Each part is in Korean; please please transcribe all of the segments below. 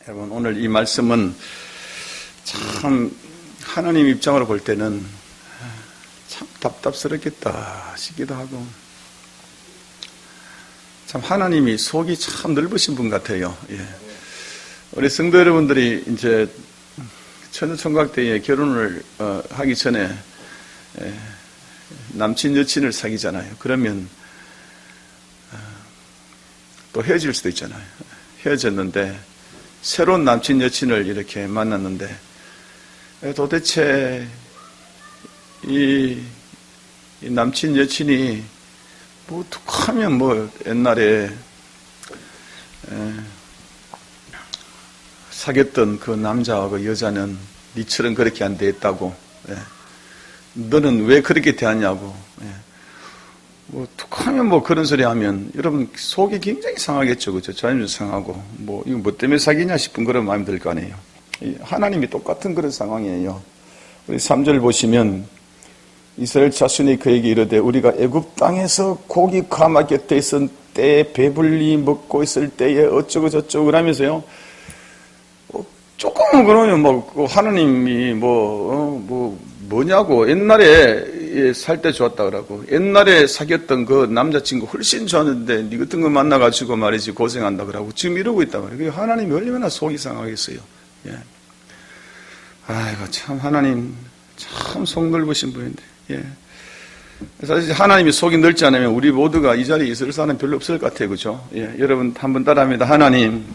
여러분, 오늘 이 말씀은 참 하나님 입장으로 볼 때는 참 답답스럽겠다 싶기도 하고, 참 하나님이 속이 참 넓으신 분 같아요. 우리 성도 여러분들이 이제 처녀총각 때에 결혼을 하기 전에 남친 여친을 사귀잖아요. 그러면 또 헤어질 수도 있잖아요. 헤어졌는데 새로운 남친 여친을 이렇게 만났는데 도대체 이 남친 여친이 뭐 툭하면 뭐 옛날에 사귀었던 그 남자와 그 여자는 니처럼 그렇게 안 됐다고, 너는 왜 그렇게 대하냐고, 뭐 툭하면 뭐 그런 소리 하면 여러분 속이 굉장히 상하겠죠. 그죠? 자존심 상하고 뭐 이거 뭐 때문에 사귀냐 싶은 그런 마음이 들 거 아니에요. 하나님이 똑같은 그런 상황이에요. 우리 3절 보시면 이스라엘 자손이 그에게 이르되 우리가 애굽 땅에서 고기 가마 곁에 있은 때에 배불리 먹고 있을 때에 어쩌고 저쩌고 그러면서요. 조금은 그러면 뭐 하나님이 뭐냐고 옛날에 살 때 좋았다 그러고 옛날에 사귀었던 그 남자친구 훨씬 좋았는데 니 같은 거 만나가지고 말이지 고생한다 그러고 지금 이러고 있단 말이에요. 하나님이 얼마나 속이 상하겠어요. 아이고 참 하나님 참 속 넓으신 분인데. 사실 하나님이 속이 넓지 않으면 우리 모두가 이 자리에 있을 사람 별로 없을 것 같아요. 그죠? 여러분 한번 따라합니다. 하나님,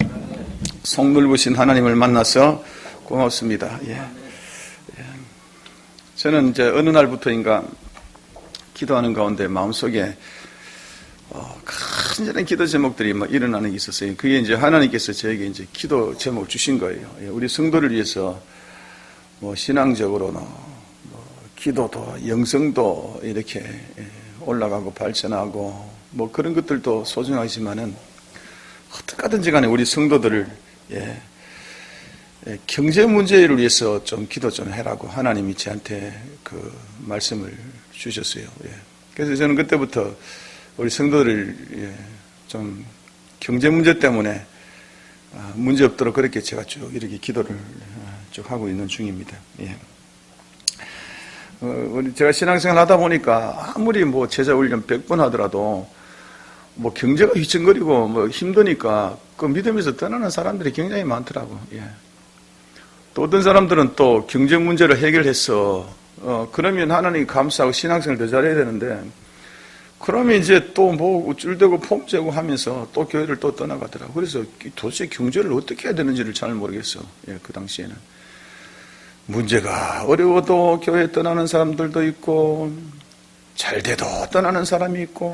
속 넓으신 하나님을 만나서 고맙습니다. 저는 이제 어느 날부터인가 기도하는 가운데 마음속에 간절한 기도 제목들이 막 일어나는 게 있었어요. 그게 이제 하나님께서 저에게 이제 기도 제목을 주신 거예요. 우리 성도를 위해서 뭐 신앙적으로는 기도도 영성도 이렇게 올라가고 발전하고 뭐 그런 것들도 소중하지만은 어떻게든지 간에 우리 성도들을 경제 문제를 위해서 좀 기도 좀 해라고 하나님이 저한테 그 말씀을 주셨어요. 그래서 저는 그때부터 우리 성도들을 좀 경제 문제 때문에 문제 없도록 그렇게 제가 쭉 이렇게 기도를 쭉 하고 있는 중입니다. 제가 신앙생활 하다 보니까 아무리 뭐 제자 훈련 100번 하더라도 뭐 경제가 휘청거리고 뭐 힘드니까 그 믿음에서 떠나는 사람들이 굉장히 많더라고. 또 어떤 사람들은 또 경제 문제를 해결해서 그러면 하나님 감사하고 신앙생활 더 잘해야 되는데 그러면 이제 또 뭐 우쭐대고 폼째고 하면서 또 교회를 또 떠나가더라고. 그래서 도대체 경제를 어떻게 해야 되는지를 잘 모르겠어. 그 당시에는 문제가 어려워도 교회 떠나는 사람들도 있고 잘 돼도 떠나는 사람이 있고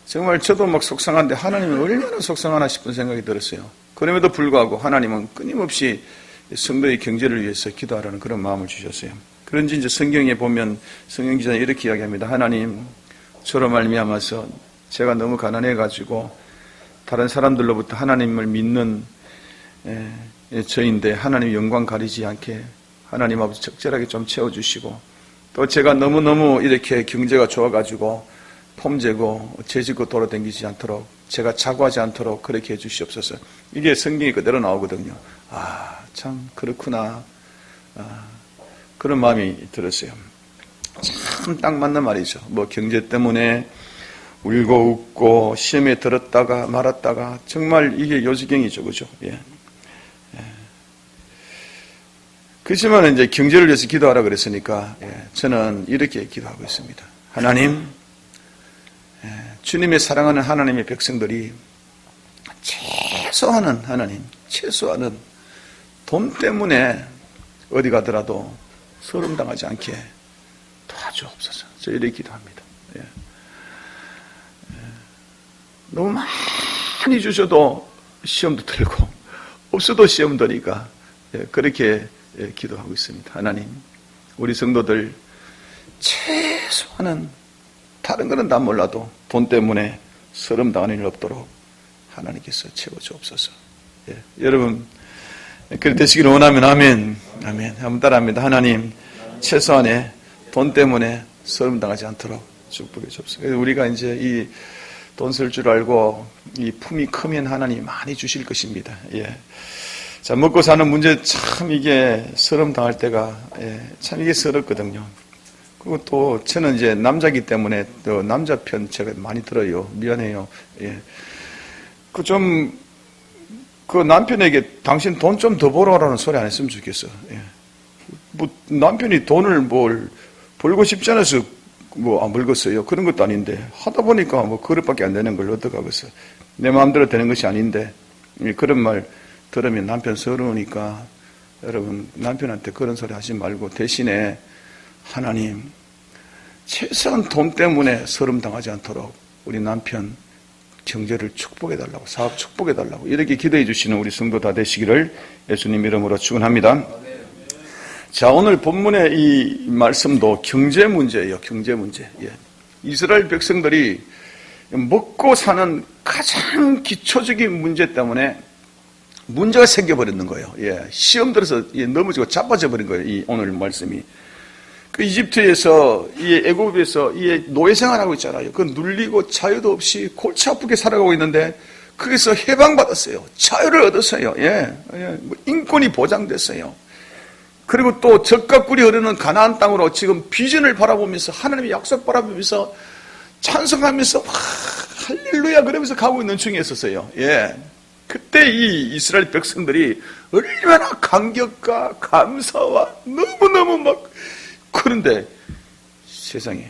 정말 저도 막 속상한데 하나님은 얼마나 속상하나 싶은 생각이 들었어요. 그럼에도 불구하고 하나님은 끊임없이 성도의 경제를 위해서 기도하라는 그런 마음을 주셨어요. 그런지 이제 성경에 보면 성경 기자는 이렇게 이야기합니다. 하나님, 저로 말미암아서 제가 너무 가난해가지고 다른 사람들로부터 하나님을 믿는 저인데 하나님 영광 가리지 않게 하나님 아버지 적절하게 좀 채워주시고 또 제가 너무너무 이렇게 경제가 좋아가지고 폼재고 재짓고 돌아다니지 않도록 제가 자고하지 않도록 그렇게 해주시옵소서. 이게 성경이 그대로 나오거든요. 참 그렇구나. 그런 마음이 들었어요. 참 딱 맞는 말이죠. 뭐 경제 때문에 울고 웃고 시험에 들었다가 말았다가 정말 이게 요지경이죠. 그죠? 그렇지만 이제 경제를 위해서 기도하라 그랬으니까 저는 이렇게 기도하고 있습니다. 하나님, 주님의 사랑하는 하나님의 백성들이 최소한은 돈 때문에 어디 가더라도 소름당하지 않게 도와주옵소서. 저 이렇게 기도합니다. 너무 많이 주셔도 시험도 들고 없어도 시험 드니까 그렇게 기도하고 있습니다. 하나님, 우리 성도들 최소한은 다른 거는 다 몰라도 돈 때문에 서름당하는 일 없도록 하나님께서 채워주옵소서. 여러분 그렇게 되시기를 원하면 아멘. 아멘. 한번 따라합니다. 하나님, 최소한의 돈 때문에 서름당하지 않도록 축복해 주옵소서. 우리가 이제 이 돈 쓸 줄 알고 이 품이 크면 하나님이 많이 주실 것입니다. 예. 자, 먹고 사는 문제 참 이게 서름 당할 때가, 예, 참 이게 서럽거든요. 그리고 또 저는 이제 남자기 때문에 또 남자 편 제가 많이 들어요. 미안해요. 예. 그 남편에게 당신 돈 좀 더 벌어라는 소리 안 했으면 좋겠어. 예. 뭐 남편이 돈을 벌고 싶지 않아서 안 벌겠어요. 그런 것도 아닌데 하다 보니까 뭐 그릇밖에 안 되는 걸 어떡하겠어. 내 마음대로 되는 것이 아닌데 그런 말 들으면 남편 서러우니까 여러분 남편한테 그런 소리 하지 말고 대신에 하나님 최소한 돈 때문에 서름 당하지 않도록 우리 남편 경제를 축복해달라고, 사업 축복해달라고 이렇게 기도해 주시는 우리 성도 다 되시기를 예수님 이름으로 축원합니다. 자, 오늘 본문의 이 말씀도 경제 문제예요. 경제 문제. 예. 이스라엘 백성들이 먹고 사는 가장 기초적인 문제 때문에 문제가 생겨버리는 거예요. 예. 시험 들어서 넘어지고 자빠져 버린 거예요. 이 오늘 말씀이. 그 이집트에서, 이 애굽에서 이 노예 생활하고 있잖아요. 그 눌리고 자유도 없이 골치 아프게 살아가고 있는데 거기서 해방받았어요. 자유를 얻었어요. 예. 뭐 인권이 보장됐어요. 그리고 또 젖과 꿀이 흐르는 가나안 땅으로 지금 비전을 바라보면서 하나님의 약속 바라보면서 찬송하면서 할렐루야 그러면서 가고 있는 중에 있었어요. 예. 그때 이 이스라엘 백성들이 얼마나 감격과 감사와 너무너무 막 그런데 세상에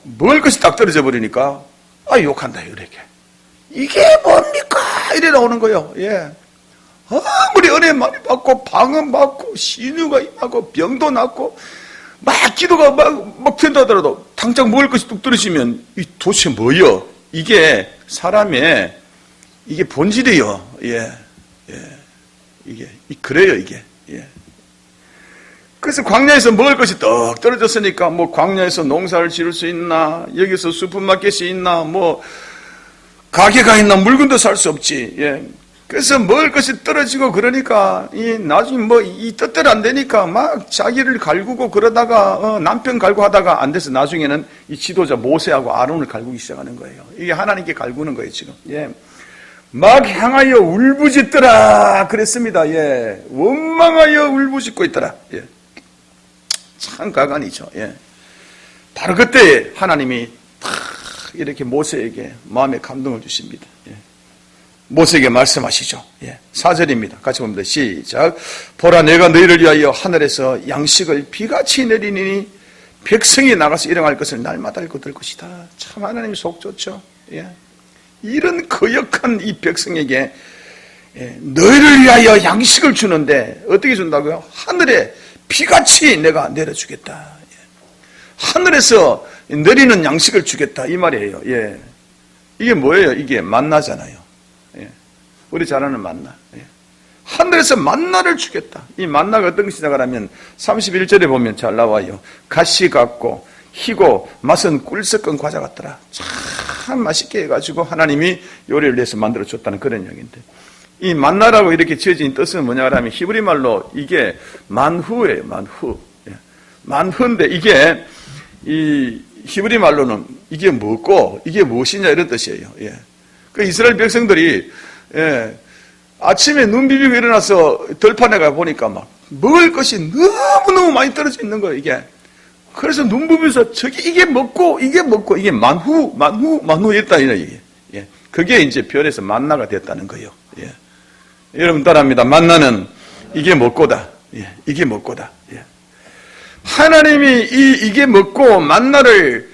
먹을 것이 딱 떨어져 버리니까 욕한다 이렇게. 이게 뭡니까? 이래 나오는 거예요. 예. 아무리 은혜 많이 받고 방언 받고 신유가 임하고 병도 낫고 막 기도가 막 된다 하더라도 당장 먹을 것이 뚝 떨어지면 이 도대체 뭐여? 이게 사람의 이게 본질이요. 예. 이게 그래요 이게. 예. 그래서 광야에서 먹을 것이 떡 떨어졌으니까 뭐 광야에서 농사를 지을 수 있나, 여기서 슈퍼마켓이 있나, 뭐 가게가 있나, 물건도 살 수 없지. 예. 그래서 먹을 것이 떨어지고 그러니까 나중에 이 뜻대로 안 되니까 막 자기를 갈구고 그러다가 남편 갈구 하다가 안 돼서 나중에는 이 지도자 모세하고 아론을 갈구기 시작하는 거예요. 이게 하나님께 갈구는 거예요 지금. 예. 막 향하여 울부짖더라 그랬습니다. 예. 원망하여 울부짖고 있더라. 예. 참 가관이죠. 예. 바로 그때 하나님이 탁 이렇게 모세에게 마음의 감동을 주십니다. 예. 모세에게 말씀하시죠. 예. 4절입니다. 같이 봅니다. 시작. 보라 내가 너희를 위하여 하늘에서 양식을 비같이 내리니 백성이 나가서 일용할 것을 날마다 거둘 것이다. 참 하나님 속 좋죠. 예. 이런 거역한 이 백성에게 너희를 위하여 양식을 주는데 어떻게 준다고요? 하늘에 비같이 내가 내려주겠다. 하늘에서 내리는 양식을 주겠다 이 말이에요. 예. 이게 뭐예요? 이게 만나잖아요. 예. 우리 잘 아는 만나. 예. 하늘에서 만나를 주겠다. 이 만나가 어떤 것이냐 하면 31절에 보면 잘 나와요. 가시 같고 희고 맛은 꿀 섞은 과자 같더라. 참 맛있게 해가지고 하나님이 요리를 해서 만들어줬다는 그런 이야기인데, 이 만나라고 이렇게 지어진 뜻은 뭐냐 하면 히브리 말로 이게 만후예요. 만후. 예. 만후인데 이게 이 히브리 말로는 이게 뭐고 이게 무엇이냐 이런 뜻이에요. 예. 그 이스라엘 백성들이 아침에 눈 비비고 일어나서 들판에 가 보니까 막 먹을 것이 너무너무 많이 떨어져 있는 거예요. 이게. 그래서 눈 부비면서 이게 먹고 이게 만후 이랬다 이런 얘기. 예. 그게 이제 별에서 만나가 됐다는 거예요. 예. 여러분 따라합니다. 만나는 이게 먹고다. 예. 이게 먹고다. 예. 하나님이 이게 먹고 만나를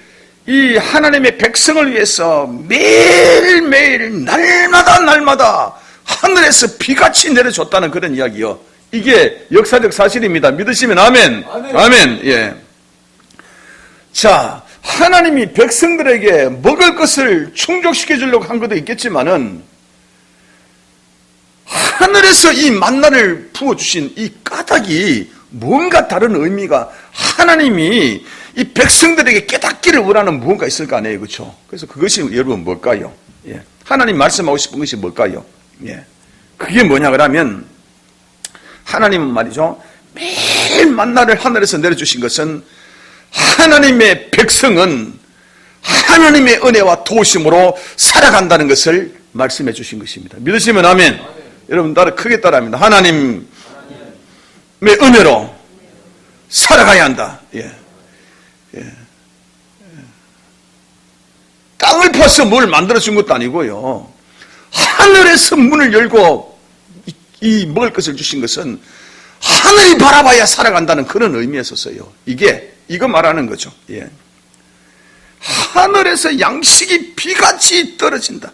이 하나님의 백성을 위해서 매일매일 날마다 하늘에서 비같이 내려줬다는 그런 이야기요. 이게 역사적 사실입니다. 믿으시면 아멘. 아멘. 예. 자, 하나님이 백성들에게 먹을 것을 충족시켜 주려고 한 것도 있겠지만은 하늘에서 이 만나를 부어주신 이 까닭이 뭔가 다른 의미가 하나님이 이 백성들에게 깨닫기를 원하는 무언가 있을 거 아니에요. 그렇죠? 그래서 그것이 여러분 뭘까요? 예. 하나님 말씀하고 싶은 것이 뭘까요? 예. 그게 뭐냐 그러면 하나님은 말이죠. 매일 만나를 하늘에서 내려주신 것은 하나님의 백성은 하나님의 은혜와 도우심으로 살아간다는 것을 말씀해 주신 것입니다. 믿으시면 아멘. 여러분 나를 크게 따라합니다. 하나님의 은혜로 살아가야 한다. 땅을 파서 뭘 만들어준 것도 아니고요. 하늘에서 문을 열고 이 먹을 것을 주신 것은 하늘이 바라봐야 살아간다는 그런 의미에서요. 이거 말하는 거죠. 하늘에서 양식이 비같이 떨어진다.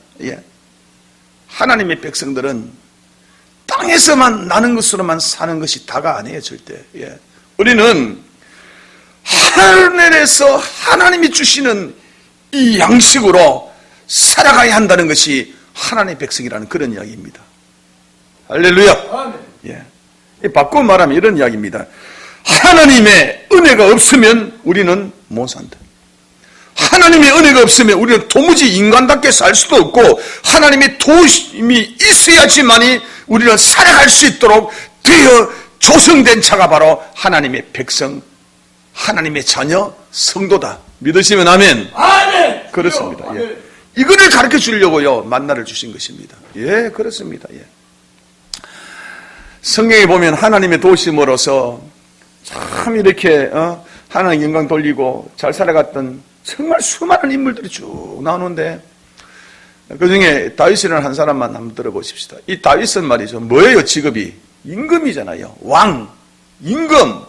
하나님의 백성들은 땅에서만 나는 것으로만 사는 것이 다가 아니에요, 절대. 우리는 하늘에서 하나님이 주시는 이 양식으로 살아가야 한다는 것이 하나님의 백성이라는 그런 이야기입니다. 할렐루야. 바꿔 말하면 이런 이야기입니다. 하나님의 은혜가 없으면 우리는 못 산다. 하나님의 은혜가 없으면 우리는 도무지 인간답게 살 수도 없고 하나님의 도우심이 있어야지만이 우리는 살아갈 수 있도록 되어 조성된 자가 바로 하나님의 백성, 하나님의 자녀, 성도다. 믿으시면 아멘. 아멘. 그렇습니다. 이거를 가르쳐 주려고요 만나를 주신 것입니다. 그렇습니다. 성경에 보면 하나님의 도우심으로서 참 이렇게 하나님 영광 돌리고 잘 살아갔던 정말 수많은 인물들이 쭉 나오는데 그 중에 다윗이라는 한 사람만 한번 들어보십시다. 이 다윗은 말이죠. 뭐예요 직업이? 임금이잖아요. 왕, 임금.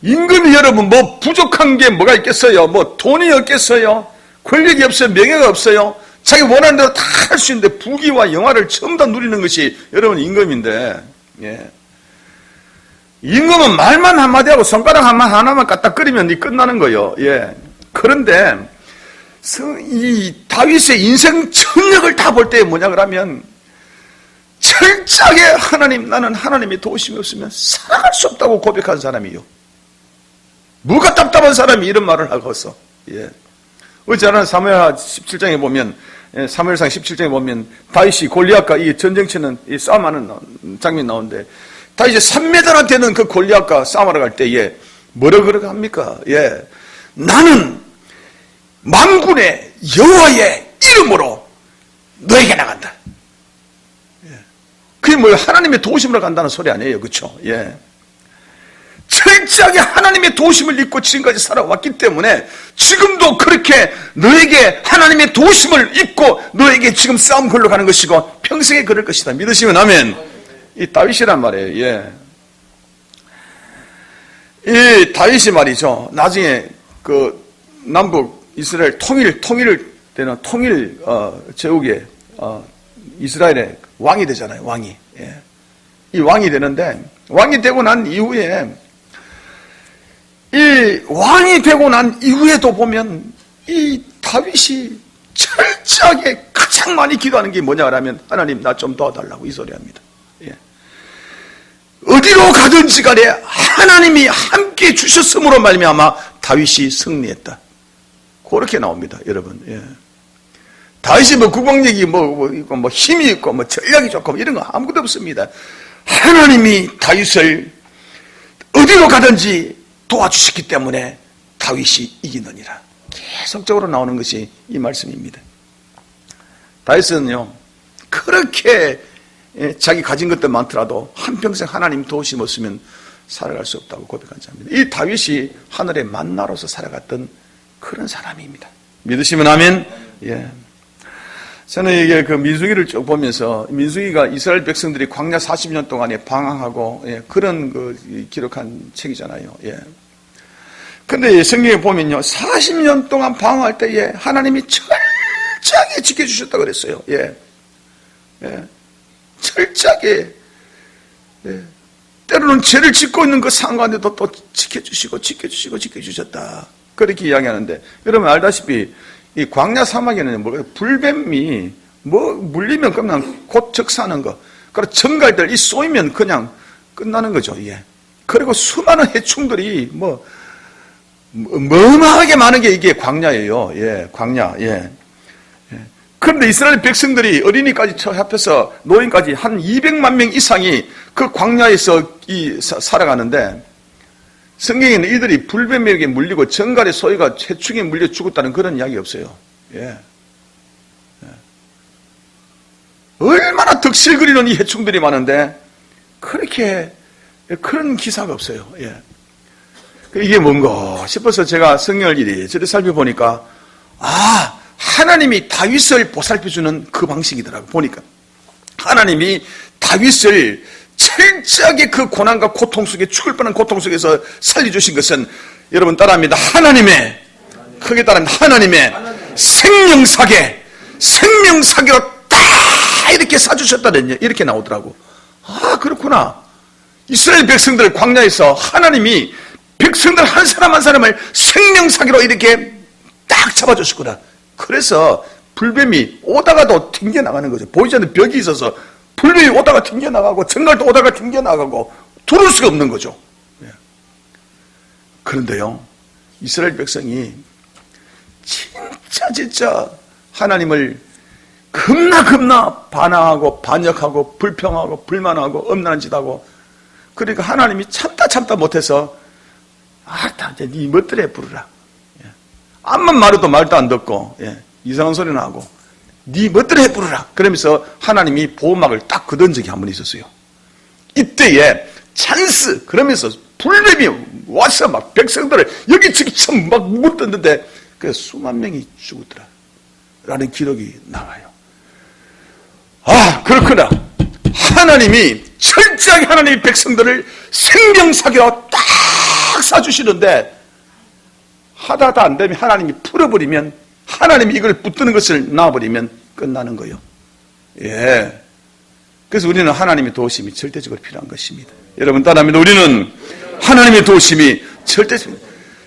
임금이 여러분 뭐 부족한 게 뭐가 있겠어요? 뭐 돈이 없겠어요? 권력이 없어요? 명예가 없어요? 자기 원하는 대로 다 할 수 있는데 부귀와 영화를 전부 다 누리는 것이 여러분 임금인데 임금은 말만 한마디 하고 손가락 하나만 까딱거리면 끝나는 거예요. 그런데 이 다윗의 인생 전력을 다 볼 때 뭐냐 그러면 철저하게 나는 하나님의 도우심이 없으면 살아갈 수 없다고 고백한 사람이요. 뭐가 답답한 사람이 이런 말을 하고서 어제는 사무엘하 17장에 보면 사무엘상 17장에 보면 다윗이 골리앗과 이 전쟁치는 이 싸움하는 장면이 나오는데 다윗이 3m나 되는 그 골리앗과 싸움하러 갈 때에 뭐라 그러고 합니까? 나는 만군의 여호와의 이름으로 너에게 나간다. 그게 뭐예요? 하나님의 도우심으로 간다는 소리 아니에요. 그렇죠? 철저하게 하나님의 도우심을 입고 지금까지 살아왔기 때문에 지금도 그렇게 너에게 하나님의 도우심을 입고 너에게 지금 싸움 걸러 가는 것이고 평생에 그럴 것이다. 믿으시면 아멘. 이 다윗이란 말이에요. 이 다윗이 말이죠. 나중에 그 남북 이스라엘 통일을 되는 통일 제국의 이스라엘의 왕이 되잖아요. 왕이. 이 왕이 되는데 왕이 되고 난 이후에 이 왕이 되고 난 이후에도 보면 이 다윗이 철저하게 가장 많이 기도하는 게 뭐냐 하면 하나님 나 좀 도와달라고 이 소리 합니다. 어디로 가든지 간에 하나님이 함께 주셨음으로 말미암아 다윗이 승리했다. 그렇게 나옵니다, 여러분. 다윗이 뭐 국왕력이 뭐 힘이 있고 뭐 전략이 좋고 이런 거 아무것도 없습니다. 하나님이 다윗을 어디로 가든지 도와주셨기 때문에 다윗이 이기느니라. 계속적으로 나오는 것이 이 말씀입니다. 다윗은요 그렇게 자기 가진 것들 많더라도 한평생 하나님 도우심 없으면 살아갈 수 없다고 고백한 자입니다. 이 다윗이 하늘의 만나로서 살아갔던 그런 사람입니다. 믿으시면 아멘. 저는 이게 그 민수기를 쭉 보면서 민수기가 이스라엘 백성들이 광야 40년 동안에 방황하고 그런 그 기록한 책이잖아요. 근데 성경에 보면요 40년 동안 방황할 때에 하나님이 철저하게 지켜주셨다고 그랬어요. 철저하게 때로는 죄를 짓고 있는 그 상관에도 또 지켜주셨다. 그렇게 이야기하는데 여러분 알다시피 이 광야 사막에는 뭐 불뱀이 뭐 물리면 그냥 곧 적사하는 거. 그리고 정갈들 이 쏘이면 그냥 끝나는 거죠. 그리고 수많은 해충들이 어마어마하게 많은 게 이게 광야예요. 광야. 그런데 이스라엘 백성들이 어린이까지 합해서 노인까지 한 200만 명 이상이 그 광야에서 살아가는데 성경에는 이들이 불뱀에게 물리고 정갈의 소리가 해충에 물려 죽었다는 그런 이야기 없어요. 예. 얼마나 덕실거리는 이 해충들이 많은데 그렇게 그런 기사가 없어요. 예. 이게 뭔가 싶어서 제가 성경을 이리저리 살펴보니까 하나님이 다윗을 보살펴주는 그 방식이더라고. 보니까 하나님이 다윗을 철저하게 그 고난과 고통 속에 죽을 뻔한 고통 속에서 살려주신 것은 여러분 따라합니다. 하나님의 크게 따라합니다. 하나님의 생명사계로 딱 이렇게 사주셨다는 이렇게 나오더라고. 그렇구나. 이스라엘 백성들 광야에서 하나님이 백성들 한 사람 한 사람을 생명사계로 이렇게 딱 잡아주셨구나. 그래서 불뱀이 오다가도 튕겨나가는 거죠. 보이지 않는 벽이 있어서 불뱀이 오다가 튕겨나가고 정갈도 오다가 튕겨나가고 들을 수가 없는 거죠. 그런데요, 이스라엘 백성이 진짜 하나님을 겁나 반항하고 반역하고 불평하고 불만하고 엄난한 짓 하고, 그러니까 하나님이 참다 못해서 이제 네 멋대로 해 부르라. 암만 말해도 말도 안 듣고 이상한 소리나 하고 네 멋대로 해 부르라. 그러면서 하나님이 보호막을 딱 걷은 적이 한 번 있었어요. 이때에 찬스 그러면서 불뱀이 와서 막 백성들을 여기저기 참 막 물었는데 그 수만 명이 죽었더라 라는 기록이 나와요. 그렇구나. 하나님이 철저하게 하나님의 백성들을 생명사계로 딱 사주시는데 하다 안 되면 하나님이 풀어버리면, 하나님이 이걸 붙드는 것을 놔버리면 끝나는 거예요. 그래서 우리는 하나님의 도우심이 절대적으로 필요한 것입니다. 여러분 따라합니다. 우리는 하나님의 도우심이 절대적으로,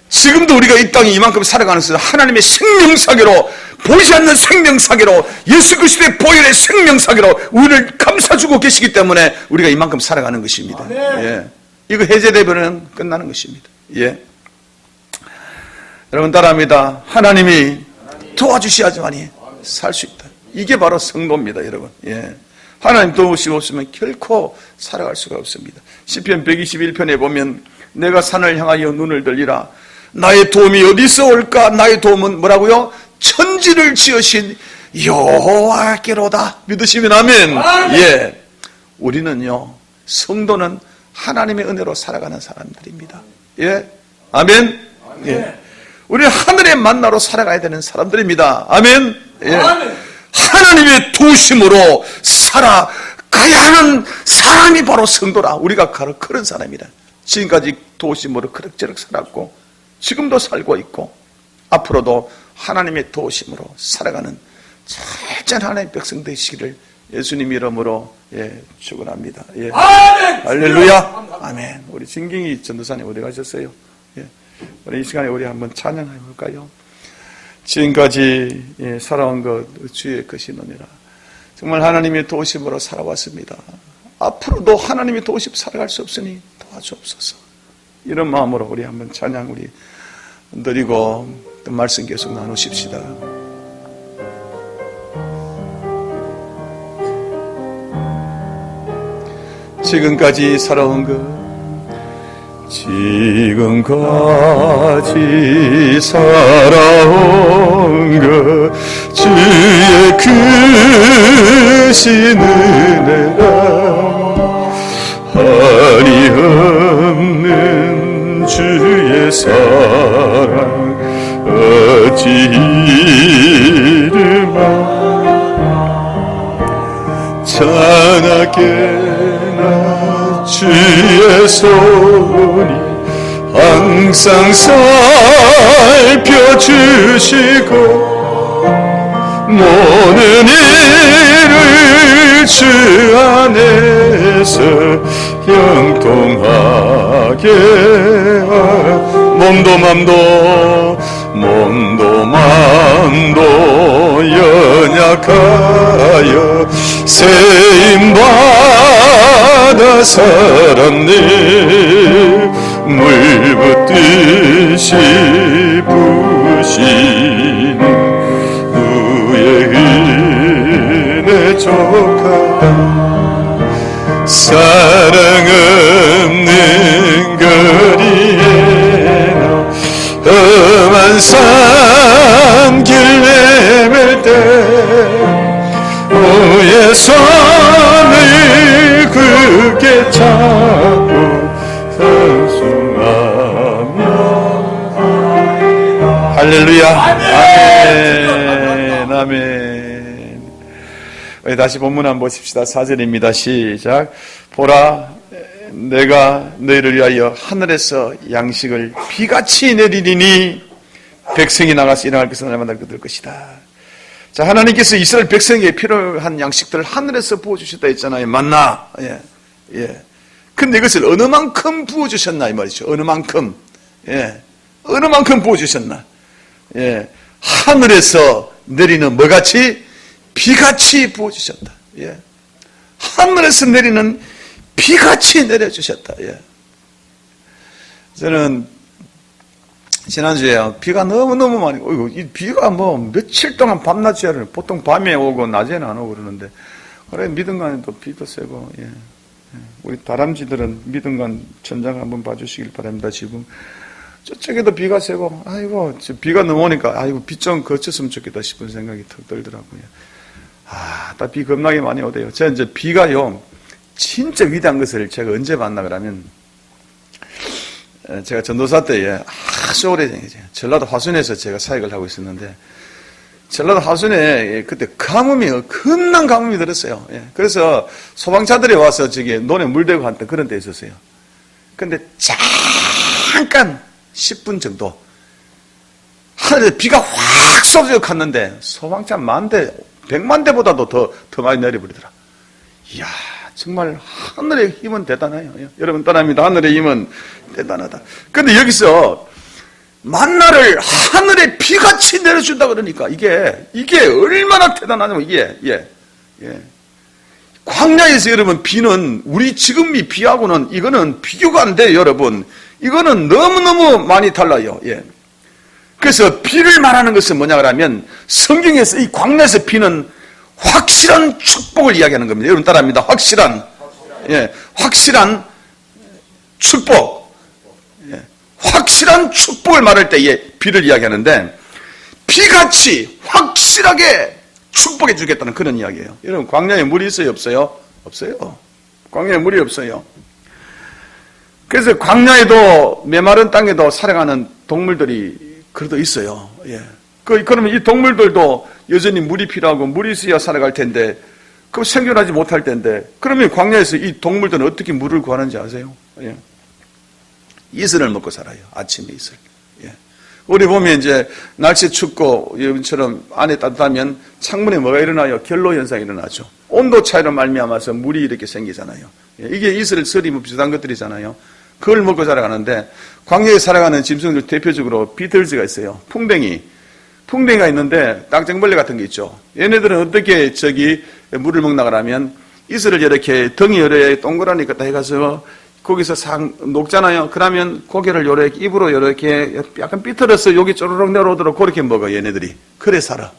지금도 우리가 이 땅에 이만큼 살아가는 것은 하나님의 생명사계로, 보이지 않는 생명사계로, 예수 그리스도의 보혈의 생명사계로 우리를 감싸주고 계시기 때문에 우리가 이만큼 살아가는 것입니다. 이거 해제되면 끝나는 것입니다. 여러분 따라합니다. 하나님이 도와주셔야지만이 살 수 있다. 이게 바로 성도입니다, 여러분. 하나님 도우시면 결코 살아갈 수가 없습니다. 시편 121편에 보면 내가 산을 향하여 눈을 들리라. 나의 도움이 어디서 올까? 나의 도움은 뭐라고요? 천지를 지으신 여호와께로다. 믿으시면 아멘. 우리는요, 성도는 하나님의 은혜로 살아가는 사람들입니다. 아멘. 우리는 하늘의 만나로 살아가야 되는 사람들입니다. 아멘. 하나님의 도우심으로 살아가야 하는 사람이 바로 성도라. 우리가 바로 그런 사람이라. 지금까지 도우심으로 그럭저럭 살았고 지금도 살고 있고 앞으로도 하나님의 도우심으로 살아가는 철저한 하나님의 백성 되시기를 예수님 이름으로 축원합니다. 할렐루야. 아멘. 우리 진경이 전도사님 어디 가셨어요? 우리 이 시간에 우리 한번 찬양해 볼까요? 지금까지 살아온 것 주의 것이노니라. 정말 하나님의 도우심으로 살아왔습니다. 앞으로도 하나님의 도우심 살아갈 수 없으니 도와주옵소서. 이런 마음으로 우리 한번 찬양 우리 드리고 또 말씀 계속 나누십시다. 지금까지 살아온 것, 지금까지 살아온 것 주의 크신 은혜라. 한이 없는 주의 사랑 어찌 이르마. 찬하게나 주의 손이 항상 살펴주시고 모든 일을 주 안에서 형통하게 몸도 맘도 연약하여 세임받아 살았네. 물붓듯이 부신 주의 은혜 족하다. 사랑 없는 거리에 내 손을 굳게 잡고 찬송하며 할렐루야. 아멘. 아멘. 우리 다시 본문 한번 보십시다. 4절입니다. 시작. 보라, 내가 너희를 위하여 하늘에서 양식을 비같이 내리리니 백성이 나가서 일어날 것은 날마다 그들 것이다. 자, 하나님께서 이스라엘 백성에게 필요한 양식들을 하늘에서 부어주셨다 했잖아요. 만나. 예. 예. 근데 이것을 어느 만큼 부어주셨나 이 말이죠. 어느 만큼. 예. 어느 만큼 부어주셨나. 예. 하늘에서 내리는 뭐같이? 비같이 부어주셨다. 예. 하늘에서 내리는 비같이 내려주셨다. 예. 저는 지난주에 비가 너무너무 많이 오고, 이 비가 뭐 며칠 동안 밤낮이 하는, 보통 밤에 오고 낮에는 안 오고 그러는데, 그래, 믿음간에 또 비도 세고, 예. 우리 다람쥐들은 믿음간 천장 한번 봐주시길 바랍니다. 지금 저쪽에도 비가 세고, 아이고, 비가 너무 오니까, 아이고, 비 좀 거쳤으면 좋겠다 싶은 생각이 턱 들더라고요. 딱 비 겁나게 많이 오대요. 제가 이제 비가요, 진짜 위대한 것을 제가 언제 봤나 그러면, 제가 전도사 때에 아주 오래전이죠. 전라도 화순에서 제가 사역을 하고 있었는데, 전라도 화순에 그때 겁난 가뭄이 들었어요. 예. 그래서 소방차들이 와서 저기 논에 물 대고 한때 그런 데 있었어요. 근데 잠깐 10분 정도 하늘에 비가 확 쏟아져 갔는데 소방차 10,000대, 100만 대보다도 더 많이 내려버리더라. 이야, 정말 하늘의 힘은 대단해요. 여러분 떠납니다. 하늘의 힘은 대단하다. 근데 여기서 만나를 하늘에 비같이 내려준다 그러니까 이게 얼마나 대단하냐면 이게 광야에서 여러분 비는 우리 지금 이 비하고는 이거는 비교가 안 돼요, 여러분. 이거는 너무너무 많이 달라요. 예. 그래서 비를 말하는 것은 뭐냐 그러면 성경에서 이 광야에서 비는 확실한 축복을 이야기하는 겁니다. 여러분 따라합니다. 확실한 축복. 확실한 축복을 말할 때에 비를 이야기하는데 비같이 확실하게 축복해 주겠다는 그런 이야기예요. 여러분 광야에 물이 있어요? 없어요? 없어요. 광야에 물이 없어요. 그래서 광야에도 메마른 땅에도 살아가는 동물들이 그래도 있어요. 예. 그러면 이 동물들도 여전히 물이 필요하고 물이 있어야 살아갈 텐데 그 생존하지 못할 텐데 그러면 광야에서 이 동물들은 어떻게 물을 구하는지 아세요? 예. 이슬을 먹고 살아요. 아침에 이슬. 예. 우리 보면 이제 날씨 춥고 여러분처럼 안에 따뜻하면 창문에 뭐가 일어나요? 결로 현상이 일어나죠. 온도 차이로 말미암아서 물이 이렇게 생기잖아요. 예. 이게 이슬, 설이 뭐 비슷한 것들이잖아요. 그걸 먹고 살아가는데 광야에 살아가는 짐승들 대표적으로 비틀즈가 있어요. 풍뎅이가 있는데 딱정벌레 같은 게 있죠. 얘네들은 어떻게 물을 먹나 그러면 이슬을 이렇게 덩이 열에 동그라니 갖다 해가서 거기서 상 녹잖아요. 그러면 고개를 요렇게 입으로 요렇게 약간 삐뚤어서 여기 쪼르륵 내려오도록 그렇게 먹어 얘네들이. 그래 살아.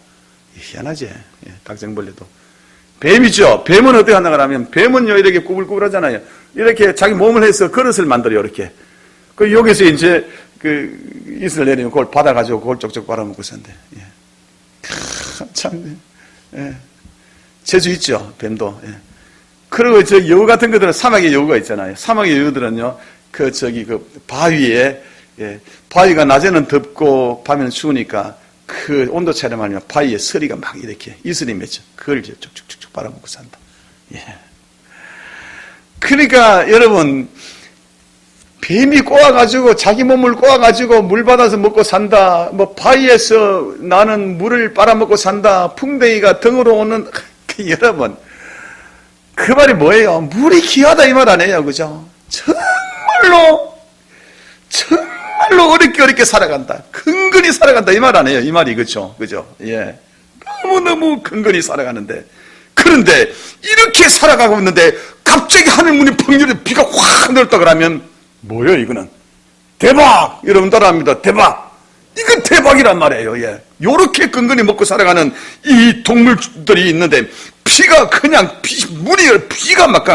희한하지. 예, 닭쟁벌레도. 뱀이죠. 뱀은 어떻게 하나 그러면 뱀은요 이렇게 꾸불꾸불하잖아요. 이렇게 자기 몸을 해서 그릇을 만들어요. 이렇게. 여기서 이제 이슬을 내리면 그걸 받아가지고 그걸 쪽쪽 빨아먹고 산대. 예. 참. 예. 재주 있죠. 뱀도. 예. 그리고 여우 같은 것들은 사막의 여우가 있잖아요. 사막의 여우들은요, 바위에, 예, 바위가 낮에는 덥고 밤에는 추우니까 그 온도 차이로 말하면 바위에 서리가 막 이렇게 이슬이 맺혀. 그걸 이제 쭉쭉쭉쭉 빨아먹고 산다. 예. 그러니까 여러분, 뱀이 꼬아가지고 자기 몸을 꼬아가지고 물 받아서 먹고 산다. 뭐 바위에서 나는 물을 빨아먹고 산다. 풍뎅이가 등으로 오는, 여러분. 그 말이 뭐예요? 물이 귀하다 이 말 아니에요, 그죠? 정말로 어렵게 살아간다. 근근히 살아간다 이 말 아니에요, 이 말이 그죠? 예. 너무너무 근근히 살아가는데 그런데 이렇게 살아가고 있는데 갑자기 하늘 문이 펑 열려 비가 확 내렸다 그러면 뭐예요, 이거는? 대박! 여러분 따라합니다. 대박! 이건 대박이란 말이에요, 예. 요렇게 근근히 먹고 살아가는 이 동물들이 있는데 비가 그냥 비가 막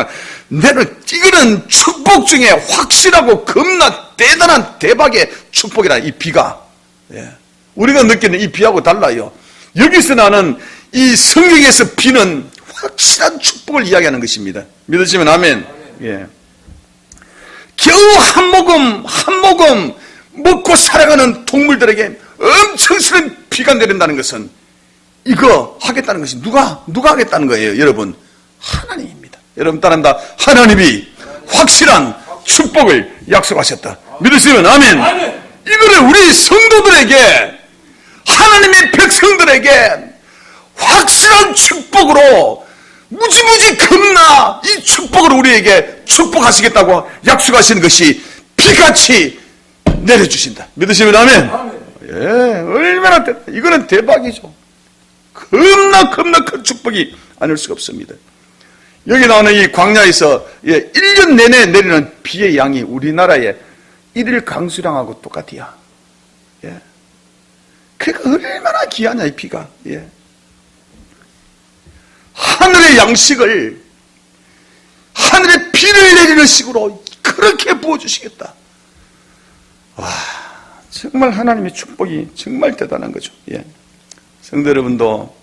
이거는 축복 중에 확실하고 겁나 대단한 대박의 축복이라 이 비가. 예. 우리가 느끼는 이 비하고 달라요. 여기서 나는 이 성경에서 비는 확실한 축복을 이야기하는 것입니다. 믿으시면 아멘. 예. 겨우 한 모금 먹고 살아가는 동물들에게 엄청스러운 비가 내린다는 것은 이거 하겠다는 것이 누가 하겠다는 거예요, 여러분? 하나님입니다. 여러분 따른다. 하나님이 확실한 축복을 약속하셨다. 믿으시면 아멘. 이거를 우리 성도들에게, 하나님의 백성들에게 확실한 축복으로 무지무지 겁나 이 축복을 우리에게 축복하시겠다고 약속하시는 것이 비같이 내려주신다. 믿으시면 아멘. 예, 얼마나 이거는 대박이죠. 겁나 큰 축복이 아닐 수가 없습니다. 여기 나오는 이 광야에서 1년 내내 내리는 비의 양이 우리나라의 1일 강수량하고 똑같이야. 예. 그러니까 얼마나 귀하냐 이 비가. 예. 하늘의 양식을 하늘의 비를 내리는 식으로 그렇게 부어주시겠다. 와, 정말 하나님의 축복이 정말 대단한 거죠. 예. 성도 여러분도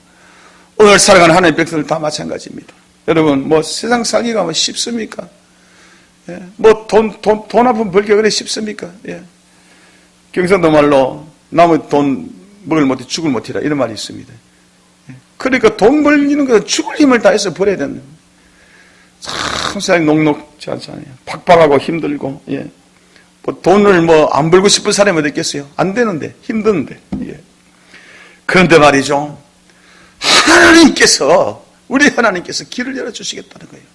오늘 살아가는 하나님의 백성들 다 마찬가지입니다. 여러분 뭐 세상 살기가 뭐 쉽습니까? 예. 뭐 돈 한 푼 벌기가 그래 쉽습니까? 예. 경상도 말로 남의 돈 먹을 못해 죽을 못해라 이런 말이 있습니다. 그러니까 돈 벌리는 것은 죽을 힘을 다해서 벌어야 되는. 참 세상이 녹록지 않잖아요. 팍팍하고 힘들고, 예. 뭐 돈을 뭐 안 벌고 싶은 사람이 어디 있겠어요? 안 되는데, 힘드는데, 예. 그런데 말이죠. 우리 하나님께서 길을 열어주시겠다는 거예요.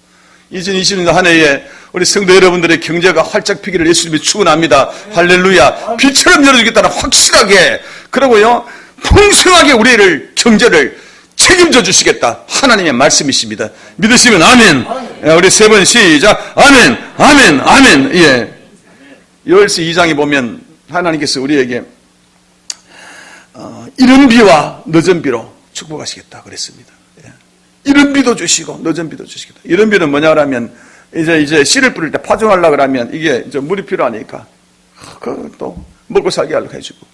2020년 한 해에 우리 성도 여러분들의 경제가 활짝 피기를 예수님이 축원합니다. 할렐루야. 빛처럼 열어주겠다는 확실하게, 그리고요, 풍성하게 우리를 경제를 책임져 주시겠다. 하나님의 말씀이십니다. 믿으시면 아멘. 우리 세 번 시작. 아멘, 아멘, 아멘. 예. 요엘서 2장에 보면 하나님께서 우리에게 이른 비와 늦은 비로 축복하시겠다 그랬습니다. 예. 이른 비도 주시고 늦은 비도 주시겠다. 이른 비는 뭐냐 그러면 이제 씨를 뿌릴 때 파종하려고 그러면 이게 이제 물이 필요하니까 또 먹고 살게 하려고 해주고.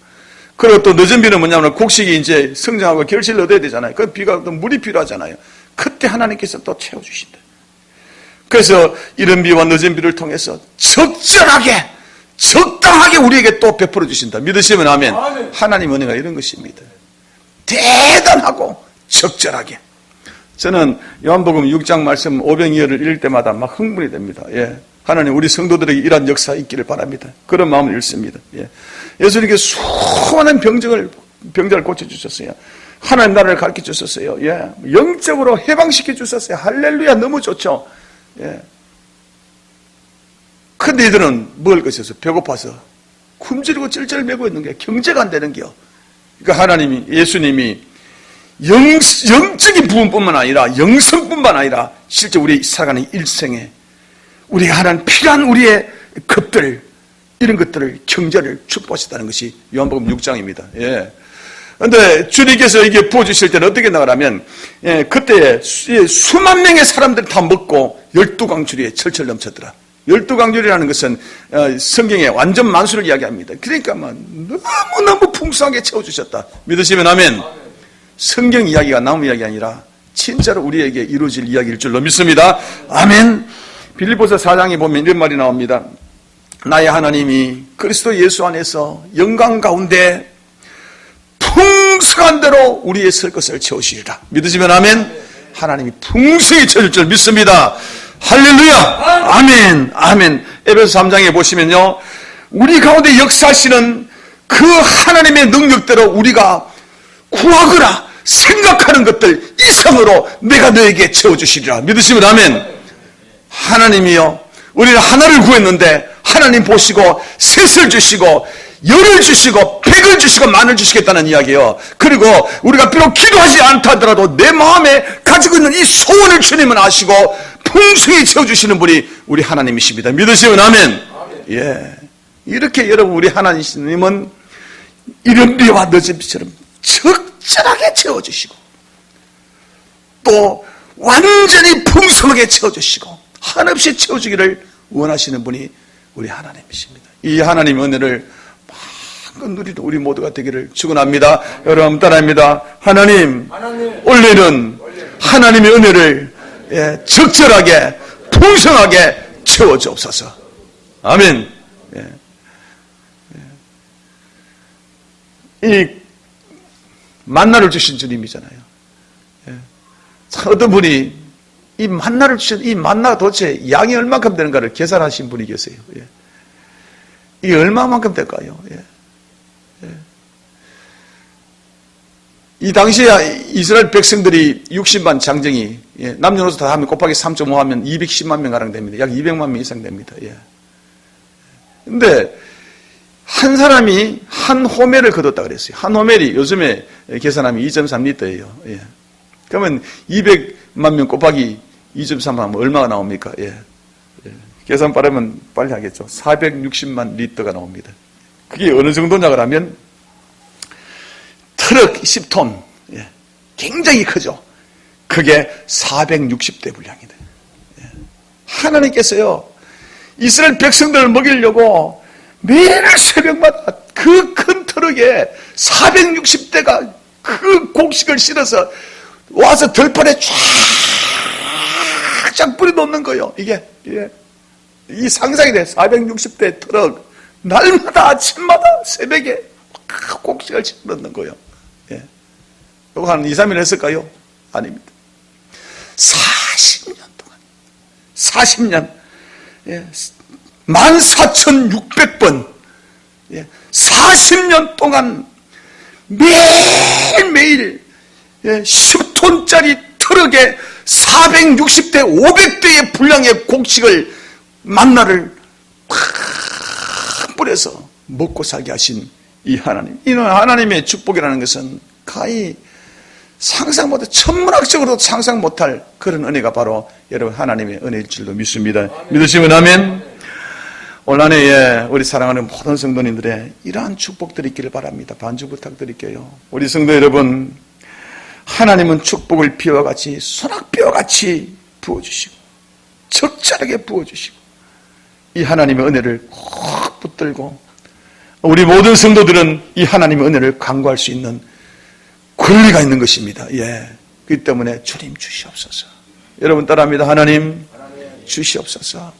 그리고 또 늦은 비는 뭐냐면 곡식이 이제 성장하고 결실을 얻어야 되잖아요. 그 비가 또 물이 필요하잖아요. 그때 하나님께서 또 채워주신다. 그래서 이른 비와 늦은 비를 통해서 적당하게 우리에게 또 베풀어 주신다. 믿으시면 아멘. 하나님 은혜가 이런 것입니다. 대단하고 적절하게. 저는 요한복음 6장 말씀 500여를 읽을 때마다 막 흥분이 됩니다. 예. 하나님 우리 성도들에게 이러한 역사 있기를 바랍니다. 그런 마음을 읽습니다. 예. 예수님께 수많은 병자를 고쳐주셨어요. 하나님 나라를 가르쳐 주셨어요. 예. 영적으로 해방시켜 주셨어요. 할렐루야. 너무 좋죠. 예. 근데 이들은 먹을 것이 없어 배고파서 굶주리고 찔찔매고 있는 게 경제가 안 되는 게요. 그러니까 예수님이 영적인 부분뿐만 아니라 영성뿐만 아니라 실제 우리 살아가는 일생에 우리가 하는 필요한 우리의 급들 이런 것들을 경제를 축복하셨다는 것이 요한복음 6장입니다. 예. 그런데 주님께서 이게 부어주실 때는 어떻게 나가라면 그때 수만 명의 사람들이 다 먹고 12강줄이에 철철 넘쳤더라. 12강줄이라는 것은 성경의 완전 만수를 이야기합니다. 그러니까 너무너무 풍성하게 채워주셨다. 믿으시면 아멘. 성경 이야기가 남 이야기 아니라 진짜로 우리에게 이루어질 이야기일 줄로 믿습니다. 아멘. 빌립보서 4장에 보면 이런 말이 나옵니다. 나의 하나님이 그리스도 예수 안에서 영광 가운데 풍성한 대로 우리의 설 것을 채우시리라. 믿으시면 아멘. 하나님이 풍성히 채울 줄 믿습니다. 할렐루야. 아멘. 아멘. 에베소 3장에 보시면요, 우리 가운데 역사하시는 그 하나님의 능력대로 우리가 구하거나 생각하는 것들 이상으로 내가 너에게 채워주시리라. 믿으시면 아멘. 하나님이요, 우리는 하나를 구했는데 하나님 보시고 셋을 주시고 열을 주시고 백을 주시고 만을 주시겠다는 이야기예요. 그리고 우리가 비록 기도하지 않다 하더라도 내 마음에 가지고 있는 이 소원을 주님은 아시고 풍성히 채워주시는 분이 우리 하나님이십니다. 믿으시면 아멘. 예, 이렇게 여러분 우리 하나님은 이른 비와 늦은 비처럼 적절하게 채워주시고 또 완전히 풍성하게 채워주시고 한없이 채워주기를 원하시는 분이 우리 하나님이십니다. 이 하나님의 은혜를 마음껏 누리는 우리 모두가 되기를 축원합니다. 여러분 따라합니다. 하나님, 올해는 하나님의 은혜를 적절하게 풍성하게 채워주옵소서. 아멘. 이 만나를 주신 주님이잖아요. 어떤 분이 이 만나를 주신 이 만나가 도대체 양이 얼마큼 되는가를 계산하신 분이 계세요. 이게 얼마만큼 될까요? 이 당시에 이스라엘 백성들이 60만 장정이 남녀노소 다 하면 곱하기 3.5 하면 210만 명 가량 됩니다. 약 200만 명 이상 됩니다. 근데 한 사람이 한 호멜을 거뒀다 그랬어요. 한 호멜이 요즘에 계산하면 2.3리터예요. 그러면 200만 명 곱하기 2.3 하면 얼마가 나옵니까? 계산 빠르면 빨리 하겠죠. 460만 리터가 나옵니다. 그게 어느 정도냐 그러면 트럭 10톤, 굉장히 크죠. 그게 460대 분량이다. 하나님께서요, 이스라엘 백성들을 먹이려고 매일 새벽마다 그 큰 트럭에 460대가 그 곡식을 실어서 와서 들판에 쫙쫙 뿌려놓는 거예요. 이게 이 상상이 돼. 460대 트럭 날마다 아침마다 새벽에 곡식을 집어넣는 거예요. 이거 한 2, 3일 했을까요? 아닙니다. 40년 동안 40년 14,600번 40년 동안 매일매일 10톤짜리 트럭에 460대 500대의 분량의 곡식을 만나를 팍 뿌려서 먹고 살게 하신 이 하나님. 이 하나님의 축복이라는 것은 가히 상상 못해, 천문학적으로도 상상 못할 그런 은혜가 바로 여러분 하나님의 은혜일 줄로 믿습니다. 믿으시면 아멘. 올 한 해에 우리 사랑하는 모든 성도님들의 이러한 축복들이 있기를 바랍니다. 반주 부탁드릴게요. 우리 성도 여러분, 하나님은 축복을 비와 같이 소낙비와 같이 부어주시고 적절하게 부어주시고 이 하나님의 은혜를 꼭 붙들고 우리 모든 성도들은 이 하나님의 은혜를 간구할 수 있는 권리가 있는 것입니다. 그렇기 때문에 주님 주시옵소서. 여러분 따라합니다. 하나님 주시옵소서.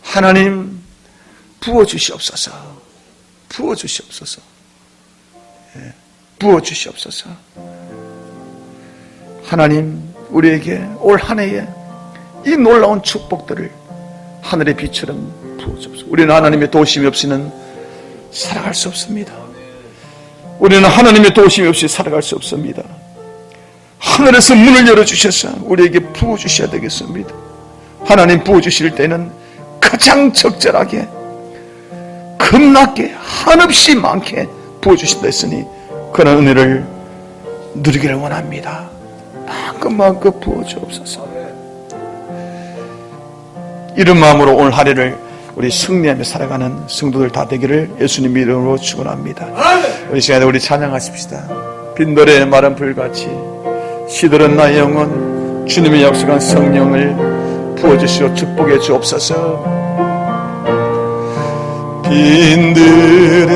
하나님 부어주시옵소서. 부어주시옵소서. 부어주시옵소서. 하나님 우리에게 올 한 해에 이 놀라운 축복들을 하늘의 빛처럼 부어주옵소서. 우리는 하나님의 도우심이 없이는 살아갈 수 없습니다. 우리는 하나님의 도우심이 없이 살아갈 수 없습니다. 하늘에서 문을 열어주셔서 우리에게 부어주셔야 되겠습니다. 하나님 부어주실 때는 가장 적절하게 겁나게 한없이 많게 부어주신다 했으니 그런 은혜를 누리기를 원합니다. 마음껏 부어주옵소서. 이런 마음으로 오늘 한 해를 우리 승리하며 살아가는 성도들 다 되기를 예수님 이름으로 축원합니다. 우리 시간에 우리 찬양하십시다. 빈노래 마른 불같이 시들은 나의 영혼 주님의 약속한 성령을 부어주시어 축복해 주옵소서. 빈들의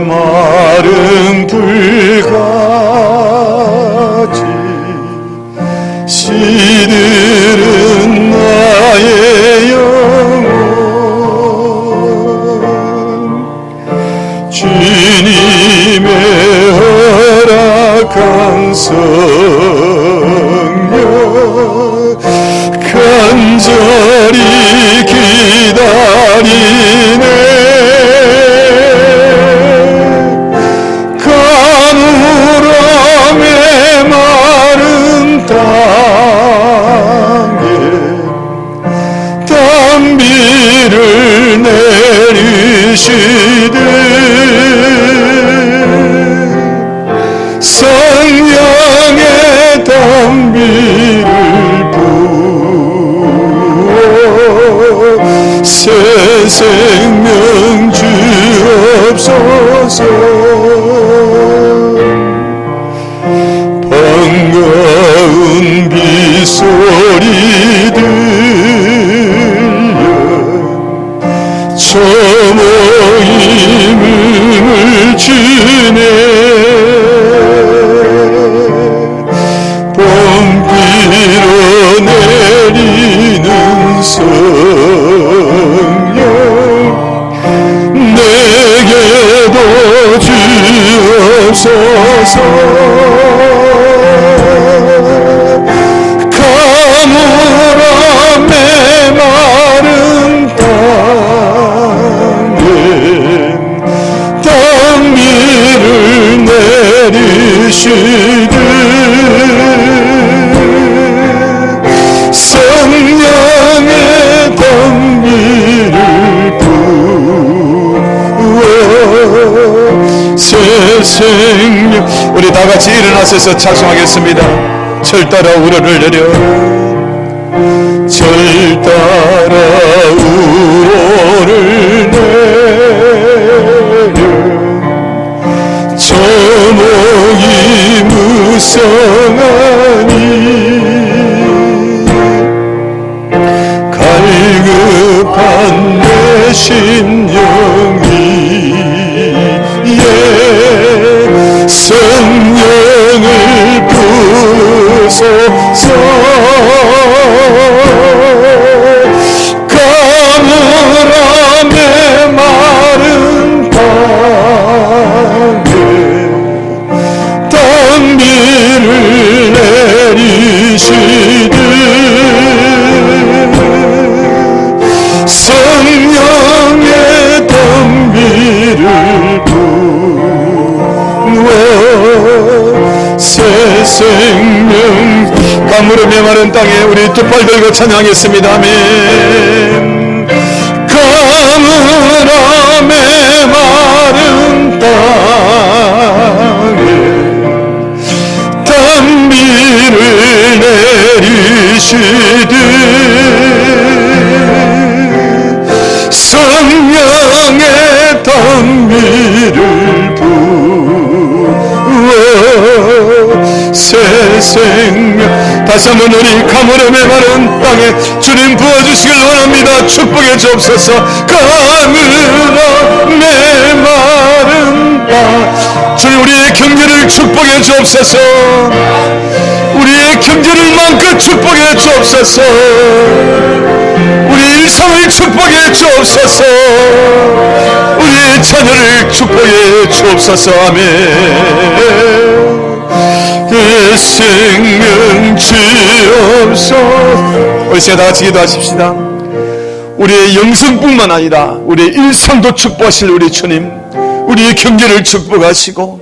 마른 불같이 시들은 나의 영혼 주님의 허락한 성령 간절히 기다리네. 가물어 메마른 땅에 단비를 내리시되 성령의 단비를 부어 새 생명 주옵소서. 반가운 빗소리 들려 저 모임을 주네. 봄비 주소서. 가물어 메마른 땅에 단비를 내리시듯 성령의 단비를 부어 새 생명. 우리 다같이 일어나셔서 찬송하겠습니다. 절 따라 우러를 내려, 절 따라 우러를 내려, 저목이 무성하니 갈급한 내 심령이 성령을 부소서. 가물어 메마른 땅에 단비를 내리시듯 성령의 단비를 부어 새 생명. 가물어 메마른 땅에 우리 두 팔 들고 찬양하겠습니다. 아멘. 가물어 메마른 땅에 단비를 내리시듯 성령의 단비를 부어 새 생명. 다시 한번 우리 가물어 메마른 땅에 주님 부어주시길 원합니다. 축복해 주옵소서. 가물어 메마른 땅. 주님 우리의 경제를 축복해 주옵소서. 우리의 경제를 마음껏 축복해 주옵소서. 우리 일상을 축복해 주옵소서. 우리의 자녀를 축복해 주옵소서. 아멘. 그 생명 주옵소서. 우리 시간 다같이 기도하십시다. 우리의 영성뿐만 아니라 우리의 일상도 축복하실 우리 주님, 우리의 경제를 축복하시고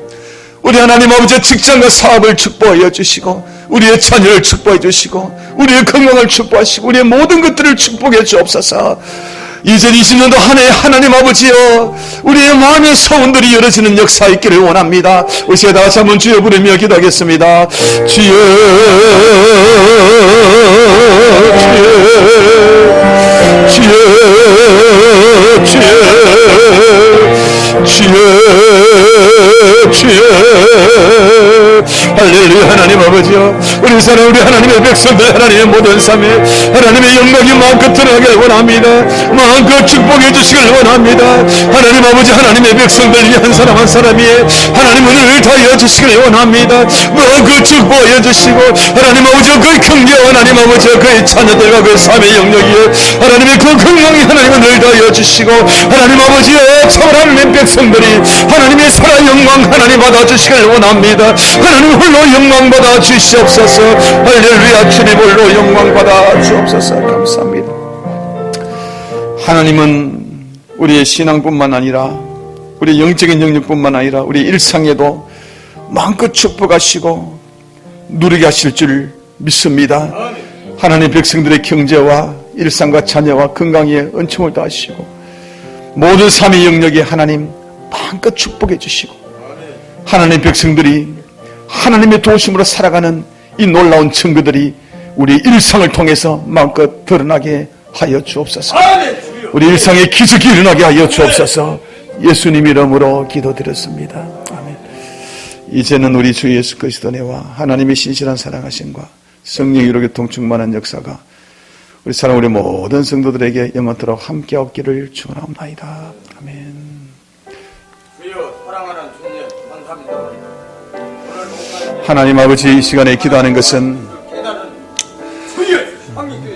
우리 하나님 아버지의 직장과 사업을 축복하여 주시고 우리의 자녀를 축복해 주시고 우리의 건강을 축복하시고 우리의 모든 것들을 축복해 주옵소서. 2020년도 한 해 하나님 아버지여 우리의 마음의 소원들이 열어지는 역사 있기를 원합니다. 우리 시간 다같이 한번 주여 부르며 기도하겠습니다. 주여 주여 주여 주여 주여 할렐루야. 하나님 아버지여 우리 사랑 우리 하나님의 백성들 하나님의 모든 삶에 하나님의 영광이 마음껏 드러나길 원합니다. 마음껏 축복해 주시길 원합니다. 하나님 아버지 하나님의 백성들 이 한 사람 한 사람이 하나님 은혜를 더하여 주시길 원합니다. 마음껏 축복해 주시고 하나님 아버지 그 경계와 하나님 아버지 그의 자녀들과 그 삶의 영역이여 하나님의 그 건강이 하나님 은혜를 더하여 주시고 하나님 아버지여 참 하나님의 백성들이 하나님의 살아 영광 하나님 받아주시길 원합니다. 하나님 홀로 영광 받아 주시옵소서. 할렐루야. 주님 홀로 영광 받아 주옵소서. 감사합니다. 하나님은 우리의 신앙뿐만 아니라 우리 영적인 영역뿐만 아니라 우리 일상에도 마음껏 축복하시고 누리게 하실 줄 믿습니다. 하나님 백성들의 경제와 일상과 자녀와 건강에 은총을 다하시고 모든 삶의 영역에 하나님 마음껏 축복해 주시고 하나님 백성들이 하나님의 도우심으로 살아가는 이 놀라운 증거들이 우리 일상을 통해서 마음껏 드러나게 하여 주옵소서. 우리 일상에 기적이 일어나게 하여 주옵소서. 예수님 이름으로 기도드렸습니다. 아멘. 이제는 우리 주 예수 그리스도 은혜와 하나님의 신실한 사랑하심과 성령 이루게 통충만한 역사가 우리 사랑 우리 모든 성도들에게 영원토록 함께 없기를 축원합니다. 아멘. 주여 사랑하는 주님 감사합니다. 하나님 아버지 이 시간에 기도하는 것은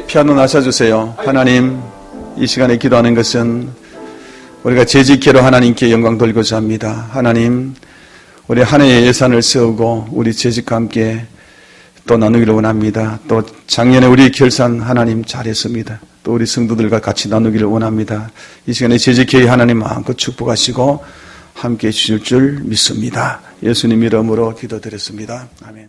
피아노 나셔주세요. 하나님 이 시간에 기도하는 것은 우리가 재직회로 하나님께 영광 돌리고자 합니다. 하나님 우리 한 해의 예산을 세우고 우리 재직과 함께 또 나누기를 원합니다. 또 작년에 우리 결산 하나님 잘했습니다. 또 우리 성도들과 같이 나누기를 원합니다. 이 시간에 재직회의 하나님 마음껏 축복하시고 함께 해주실 줄 믿습니다. 예수님 이름으로 기도드렸습니다. 아멘.